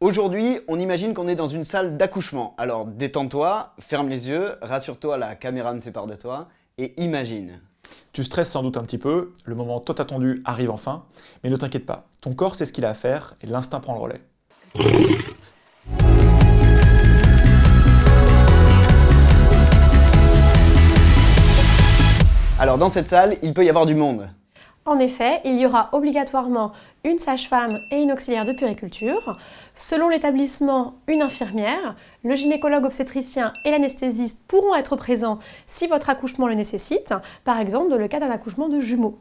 Aujourd'hui, on imagine qu'on est dans une salle d'accouchement. Alors détends-toi, ferme les yeux, rassure-toi, la caméra ne sépare de toi, et imagine. Tu stresses sans doute un petit peu, le moment tant attendu arrive enfin, mais ne t'inquiète pas, ton corps sait ce qu'il a à faire et l'instinct prend le relais. Alors dans cette salle, il peut y avoir du monde. En effet, il y aura obligatoirement une sage-femme et une auxiliaire de puériculture. Selon l'établissement, une infirmière, le gynécologue obstétricien et l'anesthésiste pourront être présents si votre accouchement le nécessite, par exemple dans le cas d'un accouchement de jumeaux.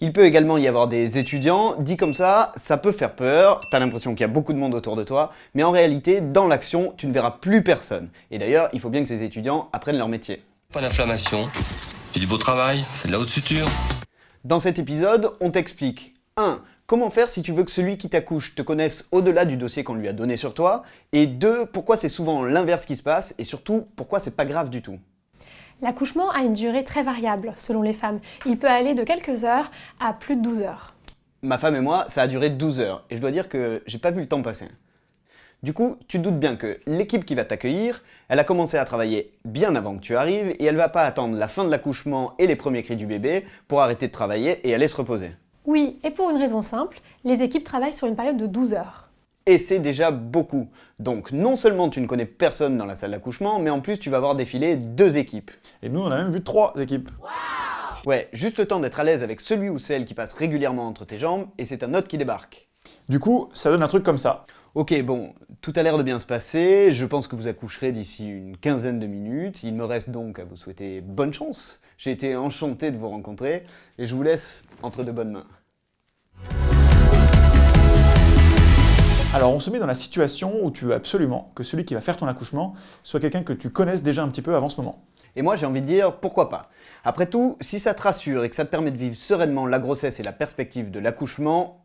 Il peut également y avoir des étudiants. Dit comme ça peut faire peur, t'as l'impression qu'il y a beaucoup de monde autour de toi, mais en réalité, dans l'action, tu ne verras plus personne. Et d'ailleurs, il faut bien que ces étudiants apprennent leur métier. Pas d'inflammation, c'est du beau travail, c'est de la haute suture. Dans cet épisode, on t'explique 1. Comment faire si tu veux que celui qui t'accouche te connaisse au-delà du dossier qu'on lui a donné sur toi, et 2. Pourquoi c'est souvent l'inverse qui se passe, et surtout, pourquoi c'est pas grave du tout. L'accouchement a une durée très variable selon les femmes. Il peut aller de quelques heures à plus de 12 heures. Ma femme et moi, ça a duré 12 heures, et je dois dire que j'ai pas vu le temps passer. Du coup, tu te doutes bien que l'équipe qui va t'accueillir, elle a commencé à travailler bien avant que tu arrives, et elle va pas attendre la fin de l'accouchement et les premiers cris du bébé pour arrêter de travailler et aller se reposer. Oui, et pour une raison simple, les équipes travaillent sur une période de 12 heures. Et c'est déjà beaucoup. Donc non seulement tu ne connais personne dans la salle d'accouchement, mais en plus tu vas voir défiler 2 équipes. Et nous on a même vu 3 équipes. Ouais, juste le temps d'être à l'aise avec celui ou celle qui passe régulièrement entre tes jambes, et c'est un autre qui débarque. Du coup, ça donne un truc comme ça. Ok, bon, tout a l'air de bien se passer, je pense que vous accoucherez d'ici une quinzaine de minutes, il me reste donc à vous souhaiter bonne chance. J'ai été enchanté de vous rencontrer, et je vous laisse entre de bonnes mains. Alors on se met dans la situation où tu veux absolument que celui qui va faire ton accouchement soit quelqu'un que tu connaisses déjà un petit peu avant ce moment. Et moi j'ai envie de dire, pourquoi pas. Après tout, si ça te rassure et que ça te permet de vivre sereinement la grossesse et la perspective de l'accouchement,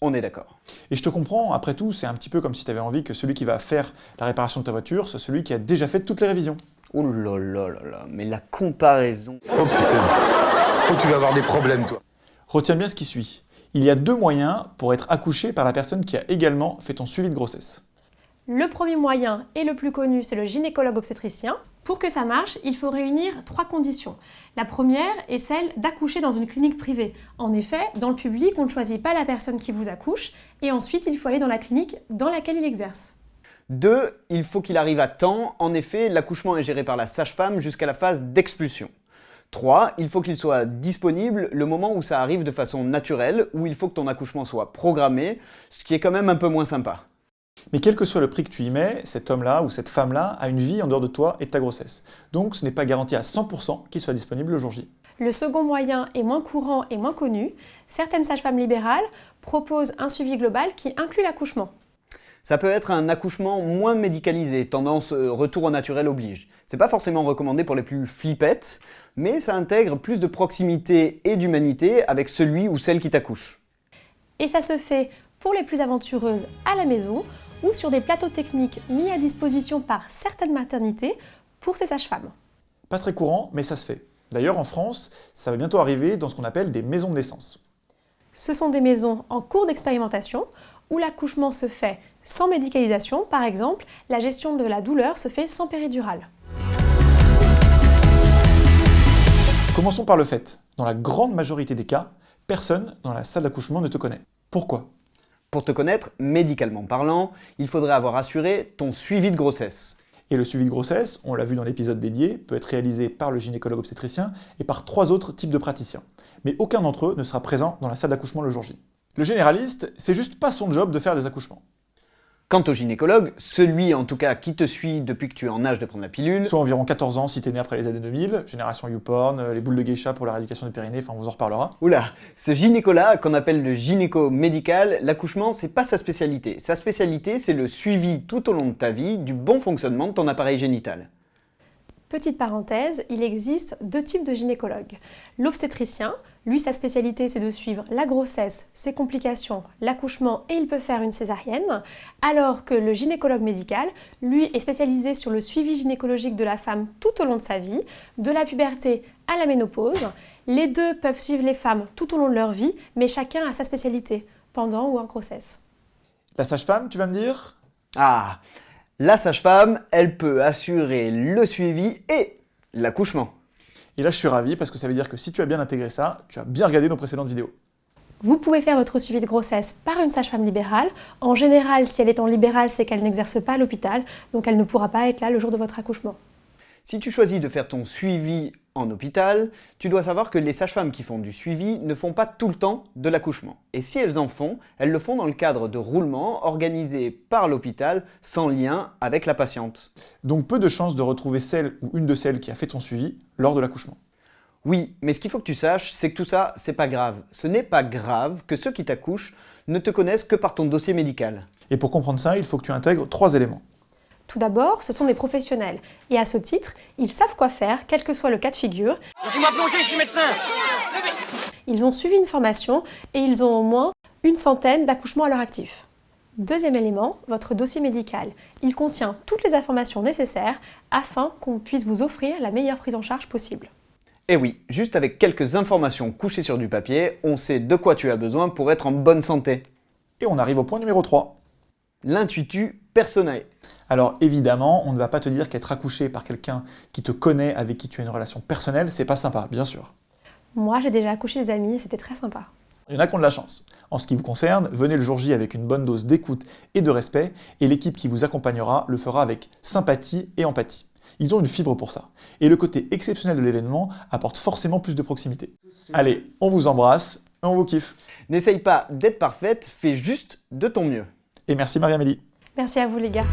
on est d'accord. Et je te comprends, après tout, c'est un petit peu comme si tu avais envie que celui qui va faire la réparation de ta voiture soit celui qui a déjà fait toutes les révisions. Oh là là là là, mais la comparaison... Oh putain, oh tu vas avoir des problèmes toi. Retiens bien ce qui suit. Il y a 2 moyens pour être accouché par la personne qui a également fait ton suivi de grossesse. Le premier moyen et le plus connu, c'est le gynécologue obstétricien. Pour que ça marche, il faut réunir 3 conditions. La première est celle d'accoucher dans une clinique privée. En effet, dans le public, on ne choisit pas la personne qui vous accouche, et ensuite il faut aller dans la clinique dans laquelle il exerce. 2. Il faut qu'il arrive à temps. En effet, l'accouchement est géré par la sage-femme jusqu'à la phase d'expulsion. 3. Il faut qu'il soit disponible le moment où ça arrive de façon naturelle, où il faut que ton accouchement soit programmé, ce qui est quand même un peu moins sympa. Mais quel que soit le prix que tu y mets, cet homme-là ou cette femme-là a une vie en dehors de toi et de ta grossesse. Donc ce n'est pas garanti à 100% qu'il soit disponible le jour J. Le second moyen est moins courant et moins connu. Certaines sages-femmes libérales proposent un suivi global qui inclut l'accouchement. Ça peut être un accouchement moins médicalisé, tendance retour au naturel oblige. C'est pas forcément recommandé pour les plus flippettes, mais ça intègre plus de proximité et d'humanité avec celui ou celle qui t'accouche. Et ça se fait pour les plus aventureuses à la maison ou sur des plateaux techniques mis à disposition par certaines maternités pour ces sages-femmes. Pas très courant, mais ça se fait. D'ailleurs, en France, ça va bientôt arriver dans ce qu'on appelle des maisons de naissance. Ce sont des maisons en cours d'expérimentation où l'accouchement se fait sans médicalisation. Par exemple, la gestion de la douleur se fait sans péridurale. Commençons par le fait. Dans la grande majorité des cas, personne dans la salle d'accouchement ne te connaît. Pourquoi ? Pour te connaître, médicalement parlant, il faudrait avoir assuré ton suivi de grossesse. Et le suivi de grossesse, on l'a vu dans l'épisode dédié, peut être réalisé par le gynécologue obstétricien et par 3 autres types de praticiens. Mais aucun d'entre eux ne sera présent dans la salle d'accouchement le jour J. Le généraliste, c'est juste pas son job de faire des accouchements. Quant au gynécologue, celui en tout cas qui te suit depuis que tu es en âge de prendre la pilule, Soit environ 14 ans si t'es né après les années 2000, génération YouPorn, les boules de geisha pour la rééducation du périnée, enfin on vous en reparlera. oula, ce gynéco-là, qu'on appelle le gynéco médical, l'accouchement c'est pas sa spécialité. Sa spécialité c'est le suivi tout au long de ta vie du bon fonctionnement de ton appareil génital. Petite parenthèse, il existe 2 types de gynécologues. L'obstétricien, lui sa spécialité c'est de suivre la grossesse, ses complications, l'accouchement et il peut faire une césarienne, alors que le gynécologue médical, lui est spécialisé sur le suivi gynécologique de la femme tout au long de sa vie, de la puberté à la ménopause. Les 2 peuvent suivre les femmes tout au long de leur vie, mais chacun a sa spécialité, pendant ou hors grossesse. La sage-femme, tu vas me dire ? Ah, la sage-femme, elle peut assurer le suivi et l'accouchement. Et là, je suis ravi parce que ça veut dire que si tu as bien intégré ça, tu as bien regardé nos précédentes vidéos. Vous pouvez faire votre suivi de grossesse par une sage-femme libérale. En général, si elle est en libéral, c'est qu'elle n'exerce pas à l'hôpital, donc elle ne pourra pas être là le jour de votre accouchement. Si tu choisis de faire ton suivi en hôpital, tu dois savoir que les sages-femmes qui font du suivi ne font pas tout le temps de l'accouchement. Et si elles en font, elles le font dans le cadre de roulements organisés par l'hôpital sans lien avec la patiente. Donc peu de chances de retrouver celle ou une de celles qui a fait ton suivi lors de l'accouchement. Oui, mais ce qu'il faut que tu saches, c'est que tout ça, c'est pas grave. Ce n'est pas grave que ceux qui t'accouchent ne te connaissent que par ton dossier médical. Et pour comprendre ça, il faut que tu intègres 3 éléments. Tout d'abord, ce sont des professionnels. Et à ce titre, ils savent quoi faire, quel que soit le cas de figure. Laissez-moi plonger, je suis médecin. Ils ont suivi une formation et ils ont au moins une centaine d'accouchements à leur actif. Deuxième élément, votre dossier médical. Il contient toutes les informations nécessaires afin qu'on puisse vous offrir la meilleure prise en charge possible. Et oui, juste avec quelques informations couchées sur du papier, on sait de quoi tu as besoin pour être en bonne santé. Et on arrive au point numéro 3. L'intuitu personae. Alors évidemment, on ne va pas te dire qu'être accouché par quelqu'un qui te connaît, avec qui tu as une relation personnelle, c'est pas sympa, bien sûr. Moi, j'ai déjà accouché des amis et c'était très sympa. Il y en a qui ont de la chance. En ce qui vous concerne, venez le jour J avec une bonne dose d'écoute et de respect, et l'équipe qui vous accompagnera le fera avec sympathie et empathie. Ils ont une fibre pour ça. Et le côté exceptionnel de l'événement apporte forcément plus de proximité. Allez, on vous embrasse et on vous kiffe. N'essaye pas d'être parfaite, fais juste de ton mieux. Et merci Marie-Amélie. Merci à vous les gars.